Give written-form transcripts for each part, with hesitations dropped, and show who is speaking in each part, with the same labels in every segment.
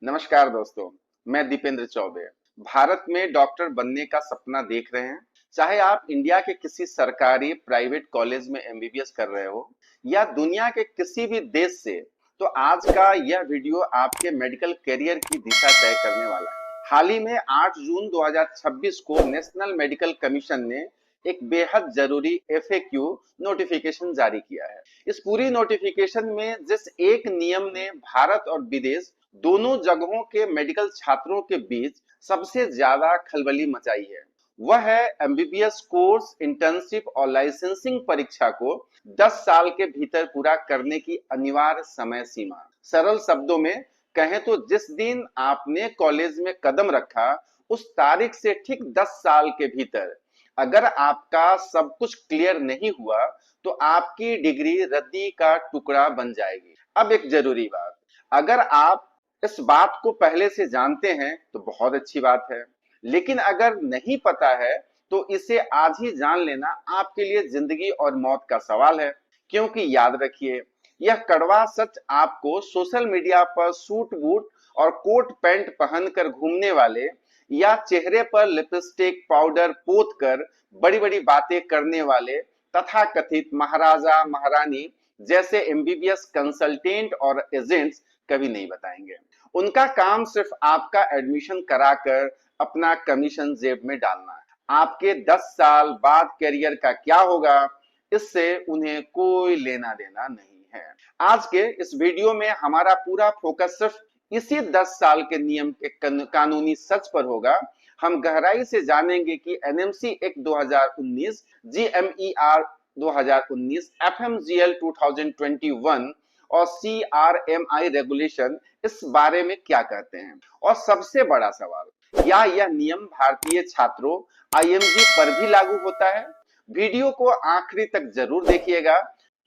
Speaker 1: नमस्कार दोस्तों, मैं दीपेंद्र चौबे। भारत में डॉक्टर बनने का सपना देख रहे हैं। चाहे आप इंडिया के किसी सरकारी प्राइवेट कॉलेज में एमबीबीएस कर रहे हो या दुनिया के किसी भी देश से, तो आज का यह वीडियो आपके मेडिकल करियर की दिशा तय करने वाला है। हाल ही में 8 जून 2026 को नेशनल मेडिकल कमीशन ने एक बेहद जरूरी एफएक्यू नोटिफिकेशन जारी किया है। इस पूरी नोटिफिकेशन में जिस एक नियम ने भारत और विदेश दोनों जगहों के मेडिकल छात्रों के बीच सबसे ज्यादा खलबली मचाई है, वह है एमबीबीएस कोर्स, इंटर्नशिप और लाइसेंसिंग परीक्षा को 10 साल के भीतर पूरा करने की अनिवार्य समय सीमा। सरल शब्दों में कहें तो जिस दिन आपने कॉलेज में कदम रखा उस तारीख से ठीक 10 साल के भीतर अगर आपका सब कुछ क्लियर नहीं हुआ तो आपकी डिग्री रद्दी का टुकड़ा बन जाएगी। अब एक जरूरी बात, अगर आप इस बात को पहले से जानते हैं तो बहुत अच्छी बात है, लेकिन अगर नहीं पता है तो इसे आज ही जान लेना आपके लिए जिंदगी और मौत का सवाल है। क्योंकि याद रखिए, यह कड़वा सच आपको सोशल मीडिया पर सूट बूट और कोट पैंट पहनकर घूमने वाले या चेहरे पर लिपस्टिक पाउडर पोत कर बड़ी बड़ी बातें करने वाले तथाकथित महाराजा महारानी जैसे एमबीबीएस कंसल्टेंट और एजेंट्स कभी नहीं बताएंगे। उनका काम सिर्फ आपका एडमिशन कराकर अपना कमीशन जेब में डालना है। आपके 10 साल बाद करियर का क्या होगा, इससे उन्हें कोई लेना देना नहीं है। आज के इस वीडियो में हमारा पूरा फोकस सिर्फ इसी 10 साल के नियम के कानूनी सच पर होगा। हम गहराई से जानेंगे कि एनएमसी एक्ट 2019, जीएमईआर 2019, एफएमजीएल 2021 और सीआरएमआई रेगुलेशन इस बारे में क्या कहते हैं। और सबसे बड़ा सवाल, क्या यह नियम भारतीय छात्रों आईएमजी पर भी लागू होता है? वीडियो को आखिरी तक जरूर देखिएगा,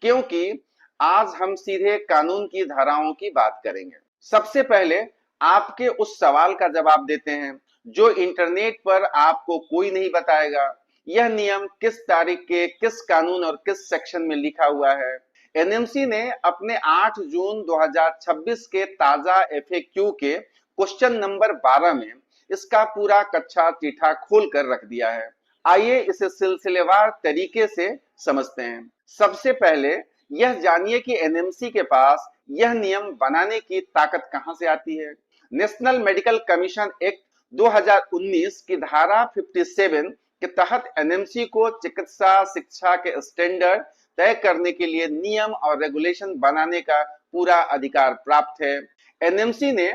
Speaker 1: क्योंकि आज हम सीधे कानून की धाराओं की बात करेंगे। सबसे पहले आपके उस सवाल का जवाब देते हैं जो इंटरनेट पर आपको कोई नहीं बताएगा। यह नियम किस तारीख के किस कानून और किस सेक्शन में लिखा हुआ है? एनएमसी ने अपने 8 जून 2026 के ताजा एफएक्यू के क्वेश्चन नंबर 12 में इसका पूरा कच्चा चिट्ठा खोल कर रख दिया है। आइए इसे सिलसिलेवार तरीके से समझते हैं। सबसे पहले यह जानिए कि एनएमसी के पास यह नियम बनाने की ताकत कहां से आती है। नेशनल मेडिकल कमीशन एक्ट 2019 की धारा 57 के तहत एनएमसी को चिकित्सा शिक्षा के स्टैंडर्ड तय करने के लिए नियम और रेगुलेशन बनाने का पूरा अधिकार प्राप्त है। एनएमसी ने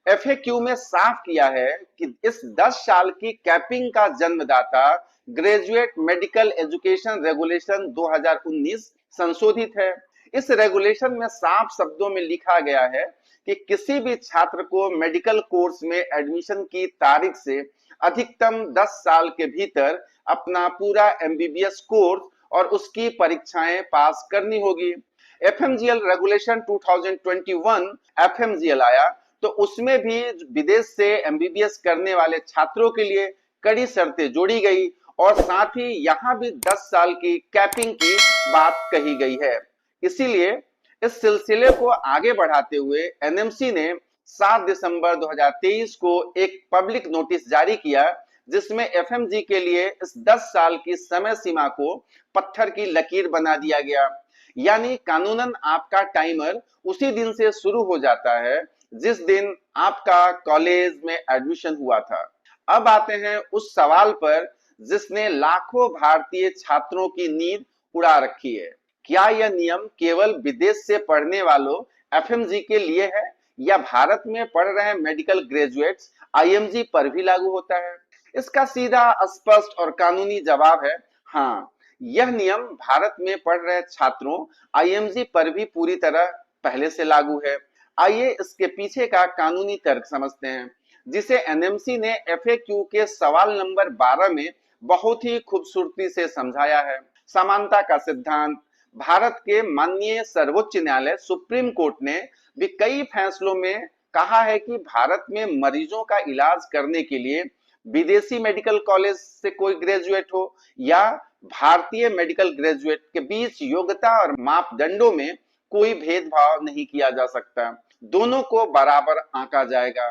Speaker 1: एफएक्यू में साफ किया है कि इस 10 साल की कैपिंग का जन्मदाता ग्रेजुएट मेडिकल एजुकेशन रेगुलेशन 2019 संशोधित है। इस रेगुलेशन में साफ शब्दों में लिखा गया है कि किसी भी छात्र को मेडिकल कोर्स में एडमिशन की तारीख से अधिकतम 10 साल के भीतर अपना पूरा एमबीबीएस कोर्स और उसकी परीक्षाएं पास करनी होगी। एफएमजीएल रेगुलेशन 2021 एफएमजीएल आया तो उसमें भी विदेश से एमबीबीएस करने वाले छात्रों के लिए कड़ी शर्तें जोड़ी गई और साथ ही यहाँ भी 10 साल की कैपिंग की बात कही गई है। इसीलिए इस सिलसिले को आगे बढ़ाते हुए एनएमसी ने 7 दिसंबर 2023 को एक पब्लिक नोटिस जारी किया, जिसमें एफएमजी के लिए इस 10 साल की समय सीमा को पत्थर की लकीर बना दिया गया। यानी कानूनन आपका टाइमर उसी दिन से शुरू हो जाता है जिस दिन आपका कॉलेज में एडमिशन हुआ था। अब आते हैं उस सवाल पर जिसने लाखों भारतीय छात्रों की नींद उड़ा रखी है। क्या यह नियम केवल विदेश से पढ़ने वालों एफएमजी के लिए है या भारत में पढ़ रहे मेडिकल ग्रेजुएट्स आईएमजी पर भी लागू होता है? इसका सीधा, स्पष्ट और कानूनी जवाब है हाँ। यह नियम भारत में पढ़ रहे छात्रों आईएमजी पर भी पूरी तरह पहले से लागू है। आइए इसके पीछे का कानूनी तर्क समझते हैं, जिसे एनएमसी ने एफएक्यू के सवाल नंबर 12 में बहुत ही खूबसूरती से समझाया है। समानता का सिद्धांत। भारत के माननीय सर्वोच्च न्यायालय सुप्रीम कोर्ट ने भी कई फैसलों में कहा है कि भारत में मरीजों का इलाज करने के लिए विदेशी मेडिकल कॉलेज से कोई ग्रेजुएट हो या भारतीय मेडिकल ग्रेजुएट के बीच योग्यता और मापदंडों में कोई भेदभाव नहीं किया जा सकता। दोनों को बराबर आंका जाएगा।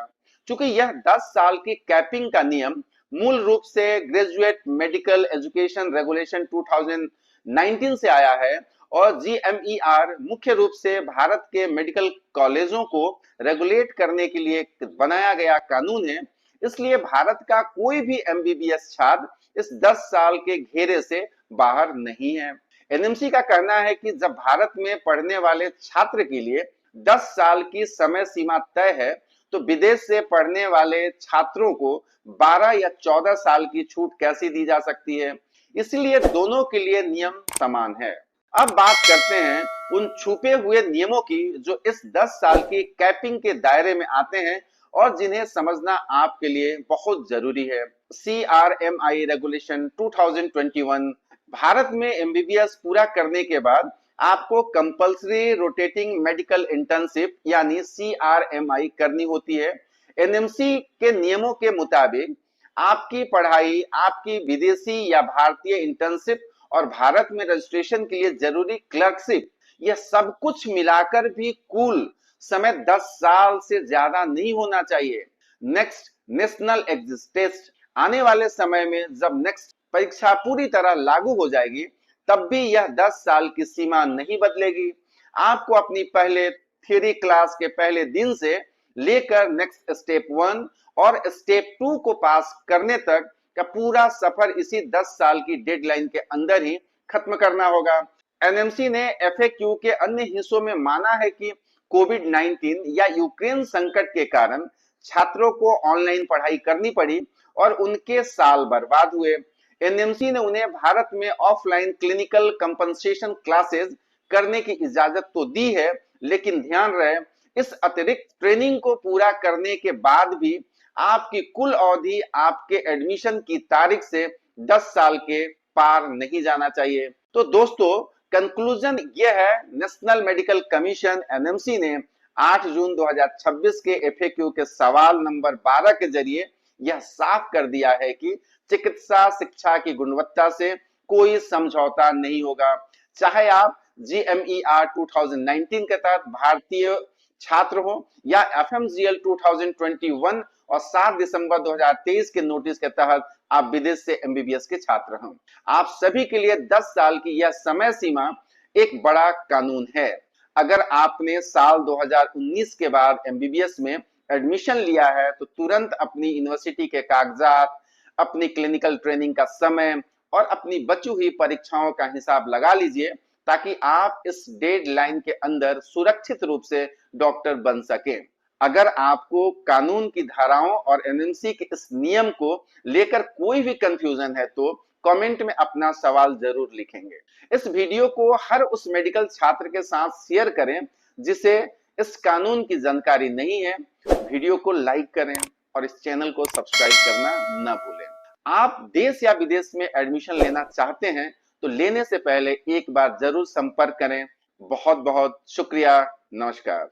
Speaker 1: चूंकि यह 10 साल की कैपिंग का नियम मूल रूप से ग्रेजुएट मेडिकल एजुकेशन रेगुलेशन 2019 से आया है और जीएमईआर मुख्य रूप से भारत के मेडिकल कॉलेजों को रेगुलेट करने के लिए बनाया गया कानून है। इसलिए भारत का कोई भी एमबीबीएस छात्र इस 10 साल के घेरे से बाहर नहीं है। एनएमसी का कहना है कि जब भारत में पढ़ने वाले छात्र के लिए 10 साल की समय सीमा तय है तो विदेश से पढ़ने वाले छात्रों को 12 या 14 साल की छूट कैसी दी जा सकती है। इसलिए दोनों के लिए नियम समान है। अब बात करते हैं उन छुपे हुए नियमों की जो इस 10 साल की कैपिंग के दायरे में आते हैं और जिन्हें समझना आपके लिए बहुत जरूरी है। CRMI रेगुलेशन 2021 भारत में एमबीबीएस पूरा करने के बाद आपको कंपल्सरी रोटेटिंग मेडिकल इंटर्नशिप यानी CRMI करनी होती है। एनएमसी के नियमों के मुताबिक आपकी पढ़ाई, आपकी विदेशी या भारतीय इंटर्नशिप और भारत में रजिस्ट्रेशन के लिए जरूरी क्लर्कशिप, यह सब कुछ मिलाकर भी कुल समय 10 साल से ज्यादा नहीं होना चाहिए। नेक्स्ट नेशनल एग्जिट टेस्ट आने वाले समय में जब नेक्स्ट परीक्षा पूरी तरह लागू हो जाएगी तब भी यह 10 साल की सीमा नहीं बदलेगी। आपको अपनी पहले थ्योरी क्लास के पहले दिन से लेकर नेक्स्ट स्टेप 1 और स्टेप 2 को पास करने तक का पूरा सफर इसी 10 साल की डेडलाइन के अंदर ही खत्म करना होगा। एनएमसी ने एफएक्यू के अन्य हिस्सों में माना है कि कोविड-19 या यूक्रेन संकट के कारण छात्रों को ऑनलाइन पढ़ाई करनी पड़ी और उनके साल बर्बाद हुए। एनएमसी ने उन्हें भारत में ऑफलाइन क्लिनिकल कंपनसेशन क्लासेस करने की इजाजत तो दी है, लेकिन ध्यान रहे इस अतिरिक्त ट्रेनिंग को पूरा करने के बाद भी आपकी कुल अवधि आपके एडमिशन की तारीख से 10 साल के पार नहीं जाना चाहिए। तो दोस्तों, कंक्लूजन यह है, नेशनल मेडिकल कमीशन एनएमसी ने 8 जून 2026 के एफएक्यू के सवाल नंबर 12 के जरिए यह साफ कर दिया है कि चिकित्सा शिक्षा की गुणवत्ता से कोई समझौता नहीं होगा। चाहे आप जीएमईआर 2019 के तहत भारतीय छात्र हो या एफएमजीएल 2021 और 7 दिसंबर 2023 के नोटिस के तहत आप विदेश से एमबीबीएस के छात्र हों, आप सभी के लिए 10 साल की यह समय सीमा एक बड़ा कानून है। अगर आपने साल 2019 के बाद एमबीबीएस में एडमिशन लिया है तो तुरंत अपनी यूनिवर्सिटी के कागजात, अपनी क्लिनिकल ट्रेनिंग का समय और अपनी बची हुई परीक्षाओं का हिसाब लगा लीजिए ताकि आप इस डेडलाइन के अंदर सुरक्षित रूप से डॉक्टर बन सकें। अगर आपको कानून की धाराओं और एनएमसी के इस नियम को लेकर कोई भी कंफ्यूजन है तो कमेंट में अपना सवाल जरूर लिखेंगे। इस वीडियो को हर उस मेडिकल छात्र के साथ शेयर करें जिसे इस कानून की जानकारी नहीं है। वीडियो को लाइक करें और इस चैनल को सब्सक्राइब करना न भूलें। आप देश या विदेश में एडमिशन लेना चाहते हैं तो लेने से पहले एक बार जरूर संपर्क करें। बहुत बहुत शुक्रिया। नमस्कार।